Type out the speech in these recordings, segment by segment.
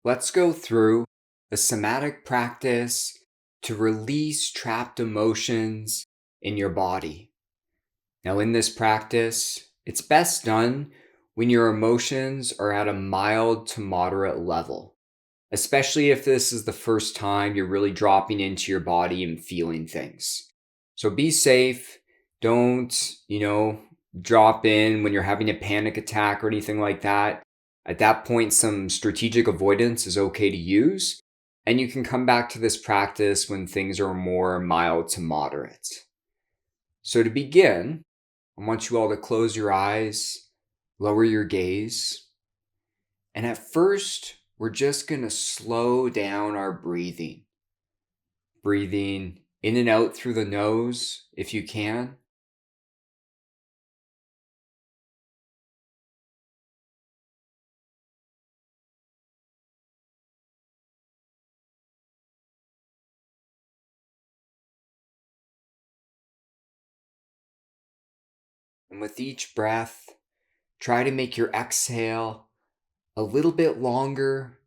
Let's go through a somatic practice to release trapped emotions in your body. Now, in this practice, it's best done when your emotions are at a mild to moderate level, especially if this is the first time you're really dropping into your body and feeling things. So be safe. Don't drop in when you're having a panic attack or anything like that. At that point, some strategic avoidance is okay to use. And you can come back to this practice when things are more mild to moderate. So to begin, I want you all to close your eyes, lower your gaze. And at first, we're just going to slow down our breathing. Breathing in and out through the nose if you can. And with each breath, try to make your exhale a little bit longer,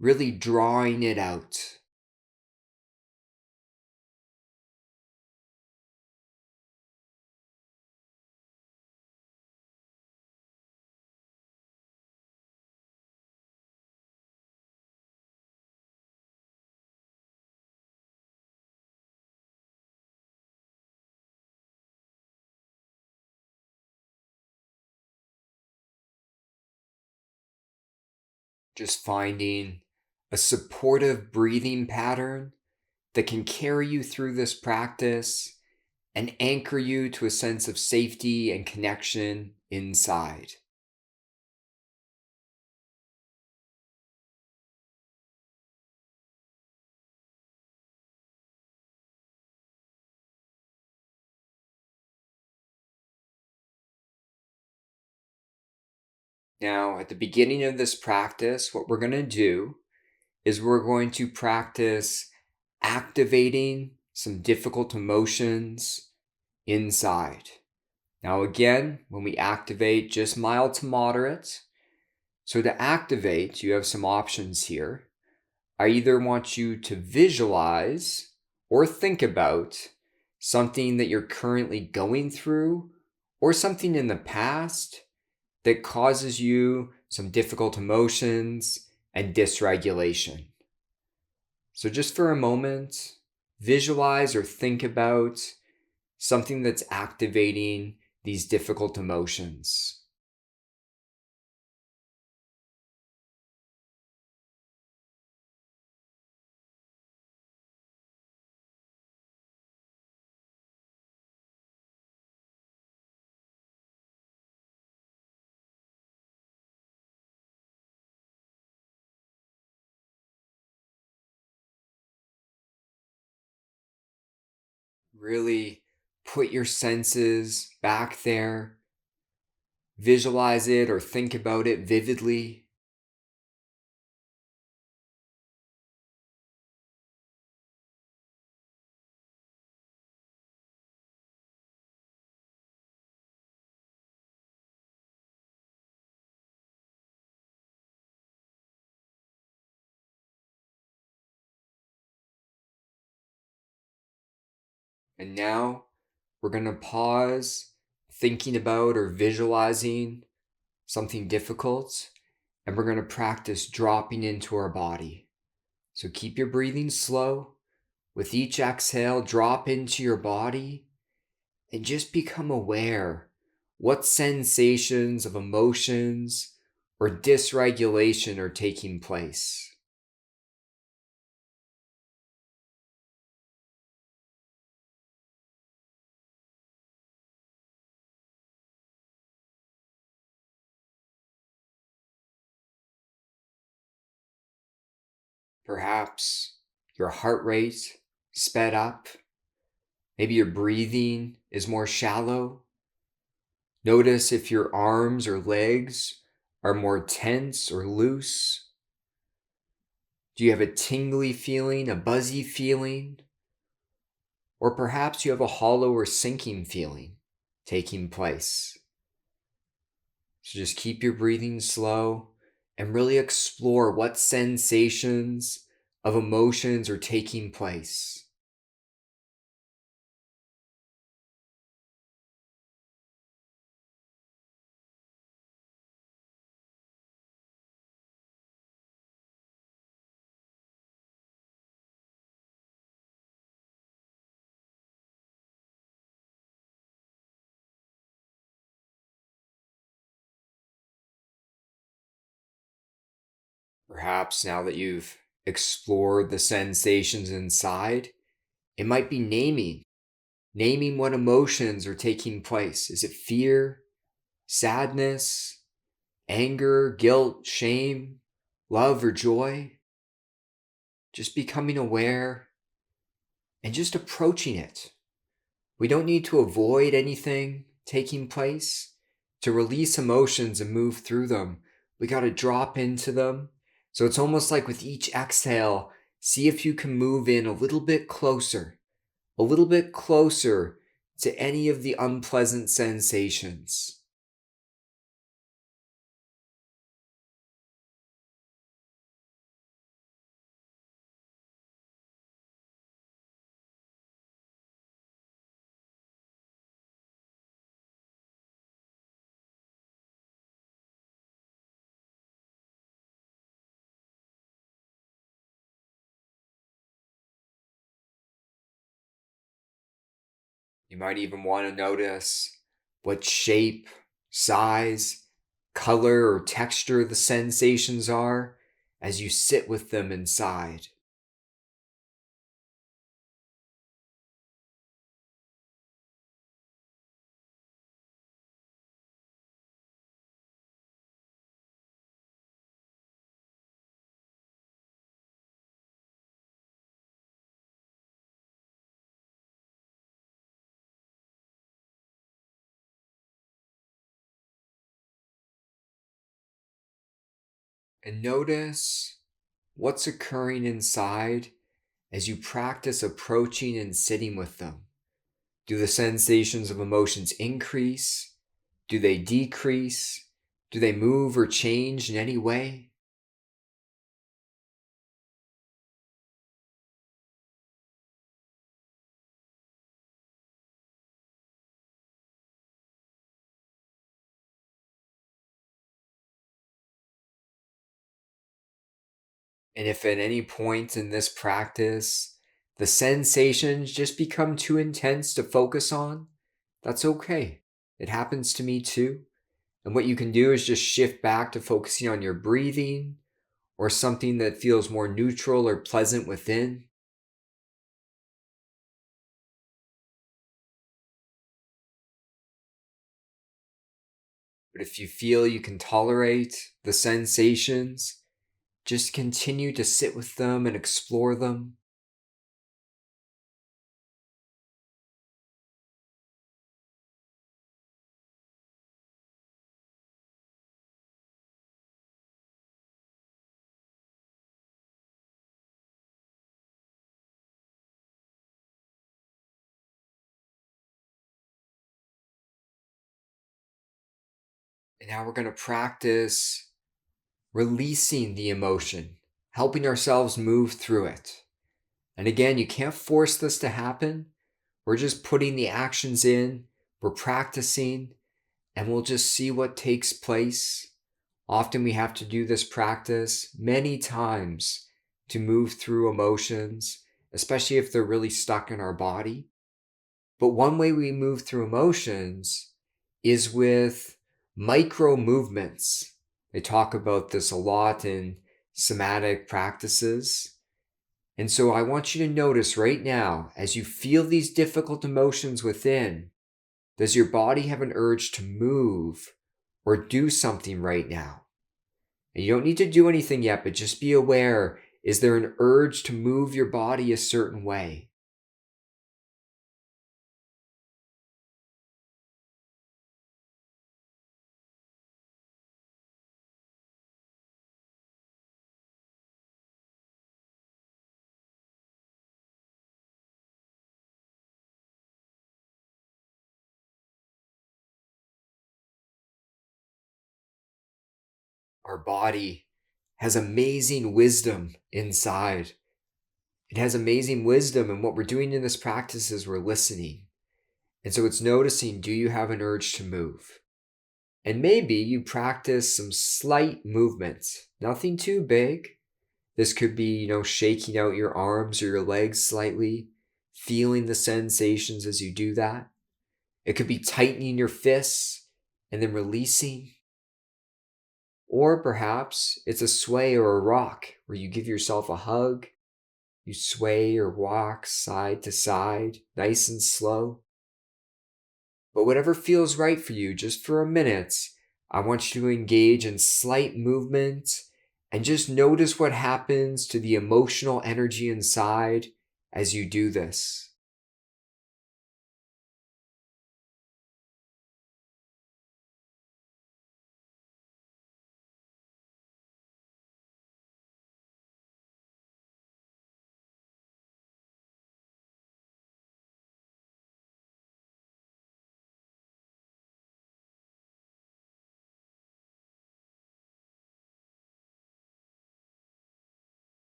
really drawing it out. Just finding a supportive breathing pattern that can carry you through this practice and anchor you to a sense of safety and connection inside. Now, at the beginning of this practice, what we're going to do is we're going to practice activating some difficult emotions inside. Now, again, when we activate, just mild to moderate. So to activate, you have some options here. I either want you to visualize or think about something that you're currently going through or something in the past that causes you some difficult emotions and dysregulation. So just for a moment, visualize or think about something that's activating these difficult emotions. Really put your senses back there. Visualize it or think about it vividly. And now we're going to pause thinking about or visualizing something difficult, and we're going to practice dropping into our body. So keep your breathing slow. With each exhale, drop into your body and just become aware what sensations of emotions or dysregulation are taking place. Perhaps your heart rate sped up. Maybe your breathing is more shallow. Notice if your arms or legs are more tense or loose. Do you have a tingly feeling, a buzzy feeling? Or perhaps you have a hollow or sinking feeling taking place. So just keep your breathing slow and really explore what sensations of emotions are taking place. Perhaps now that you've explored the sensations inside, it might be naming what emotions are taking place. Is it fear, sadness, anger, guilt, shame, love, or joy? Just becoming aware and just approaching it. We don't need to avoid anything taking place. To release emotions and move through them, we got to drop into them. So it's almost like with each exhale, see if you can move in a little bit closer to any of the unpleasant sensations. You might even want to notice what shape, size, color, or texture the sensations are as you sit with them inside. And notice what's occurring inside as you practice approaching and sitting with them. Do the sensations of emotions increase? Do they decrease? Do they move or change in any way? And if at any point in this practice the sensations just become too intense to focus on, that's okay. It happens to me too. And what you can do is just shift back to focusing on your breathing or something that feels more neutral or pleasant within. But if you feel you can tolerate the sensations, just continue to sit with them and explore them. And now we're going to practice releasing the emotion, helping ourselves move through it. And again, you can't force this to happen. We're just putting the actions in, we're practicing, and we'll just see what takes place. Often we have to do this practice many times to move through emotions, especially if they're really stuck in our body. But one way we move through emotions is with micro movements. They talk about this a lot in somatic practices. And so I want you to notice right now, as you feel these difficult emotions within, does your body have an urge to move or do something right now? And you don't need to do anything yet, but just be aware, is there an urge to move your body a certain way? Our body has amazing wisdom inside. It has amazing wisdom, and what we're doing in this practice is we're listening. And so it's noticing, do you have an urge to move? And maybe you practice some slight movements, nothing too big. This could be, shaking out your arms or your legs slightly, feeling the sensations as you do that. It could be tightening your fists and then releasing. Or perhaps it's a sway or a rock where you give yourself a hug. You sway or walk side to side, nice and slow. But whatever feels right for you, just for a minute, I want you to engage in slight movement and just notice what happens to the emotional energy inside as you do this.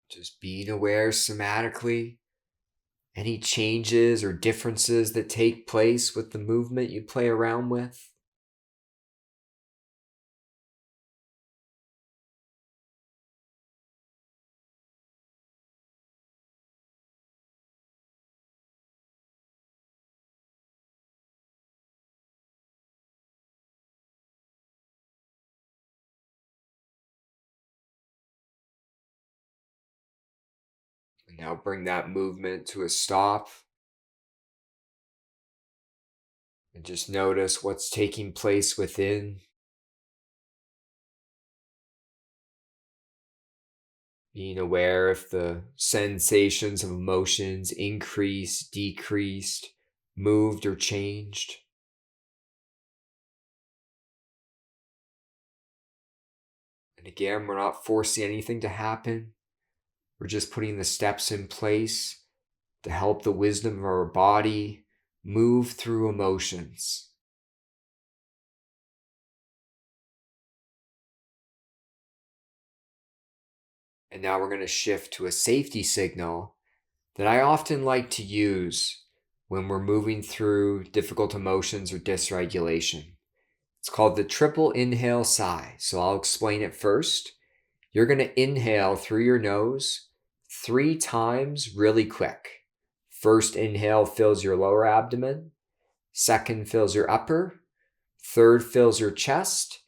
Just being aware somatically, any changes or differences that take place with the movement you play around with. And now bring that movement to a stop. And just notice what's taking place within. Being aware if the sensations of emotions increased, decreased, moved, or changed. And again, we're not forcing anything to happen. We're just putting the steps in place to help the wisdom of our body move through emotions. And now we're going to shift to a safety signal that I often like to use when we're moving through difficult emotions or dysregulation. It's called the triple inhale sigh. So I'll explain it first. You're going to inhale through your nose 3 times really quick. First inhale fills your lower abdomen. Second fills your upper. Third fills your chest.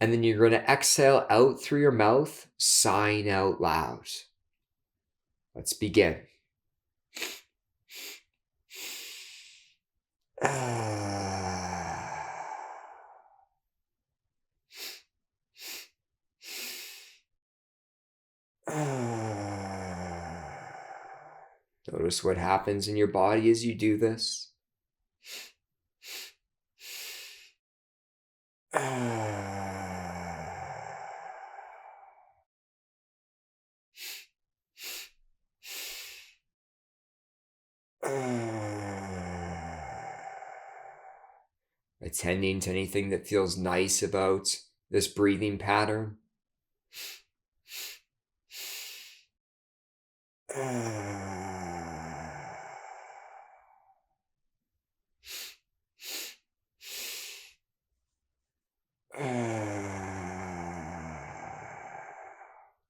And then you're going to exhale out through your mouth, sighing out loud. Let's begin. Notice what happens in your body as you do this. Attending to anything that feels nice about this breathing pattern.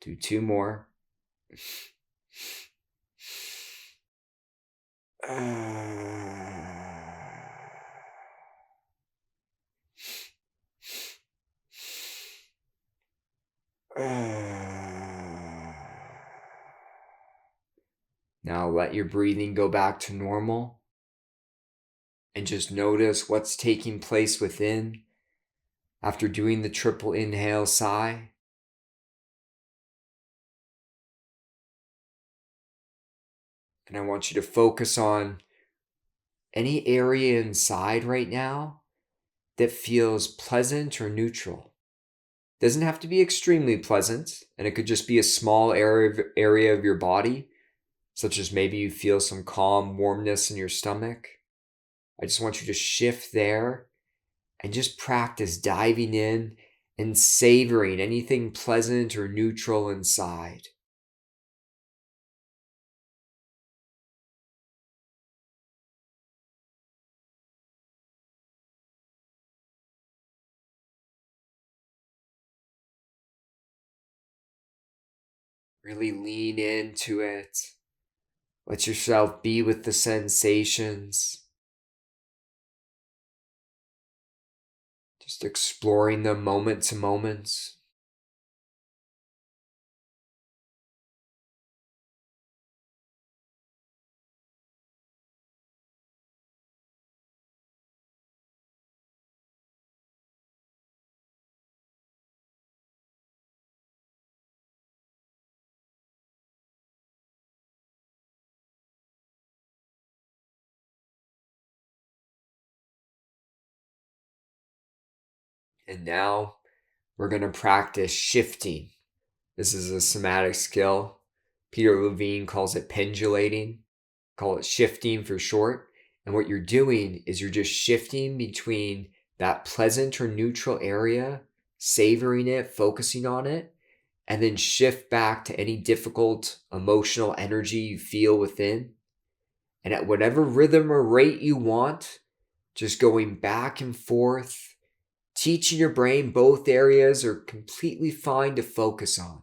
Do 2 more. Now let your breathing go back to normal and just notice what's taking place within after doing the triple inhale sigh. And I want you to focus on any area inside right now that feels pleasant or neutral. It doesn't have to be extremely pleasant, and it could just be a small area of your body. such as maybe you feel some calm warmness in your stomach. I just want you to shift there and just practice diving in and savoring anything pleasant or neutral inside. Really lean into it. Let yourself be with the sensations, just exploring them moment to moment. And now we're going to practice shifting. This is a somatic skill. Peter Levine calls it pendulating. Call it shifting for short. And what you're doing is you're just shifting between that pleasant or neutral area, savoring it, focusing on it, and then shift back to any difficult emotional energy you feel within. And at whatever rhythm or rate you want, just going back and forth, teaching your brain both areas are completely fine to focus on.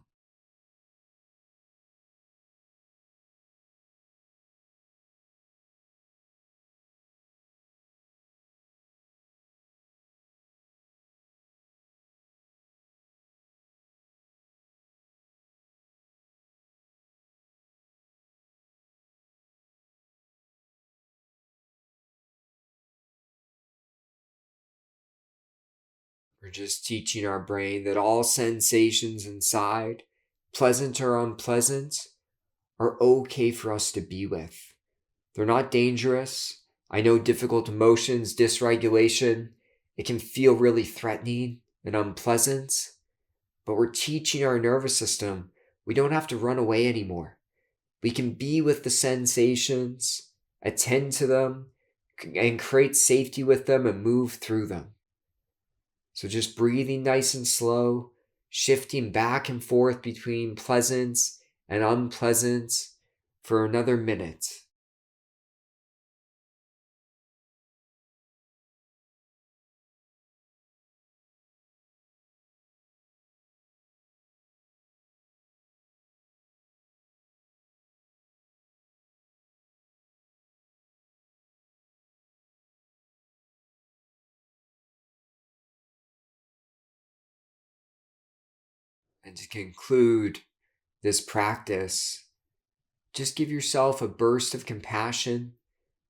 We're just teaching our brain that all sensations inside, pleasant or unpleasant, are okay for us to be with. They're not dangerous. I know difficult emotions, dysregulation, it can feel really threatening and unpleasant, but we're teaching our nervous system we don't have to run away anymore. We can be with the sensations, attend to them, and create safety with them and move through them. So just breathing nice and slow, shifting back and forth between pleasant and unpleasant for another minute. And to conclude this practice, just give yourself a burst of compassion.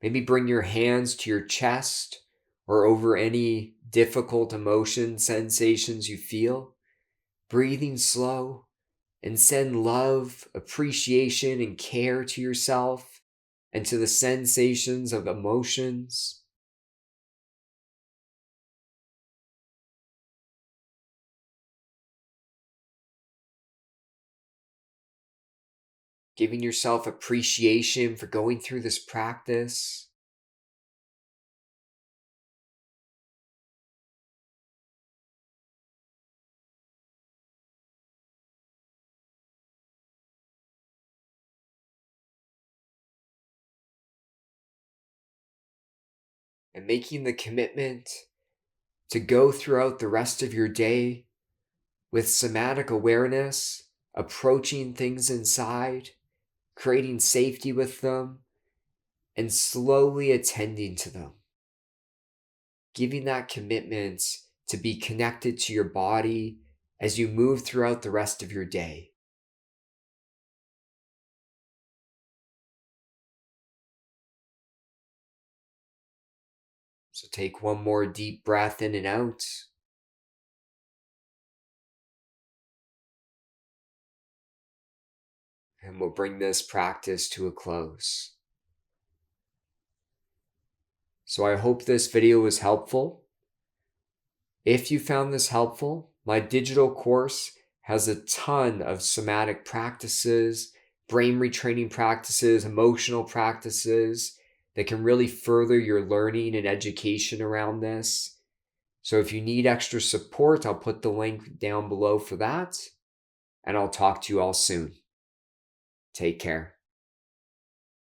Maybe bring your hands to your chest or over any difficult emotion sensations you feel. Breathing slow, and send love, appreciation, and care to yourself and to the sensations of emotions. Giving yourself appreciation for going through this practice. And making the commitment to go throughout the rest of your day with somatic awareness, approaching things inside, creating safety with them, and slowly attending to them. Giving that commitment to be connected to your body as you move throughout the rest of your day. So take one more deep breath in and out. And we'll bring this practice to a close. So I hope this video was helpful. If you found this helpful, my digital course has a ton of somatic practices, brain retraining practices, emotional practices that can really further your learning and education around this. So if you need extra support, I'll put the link down below for that. And I'll talk to you all soon. Take care.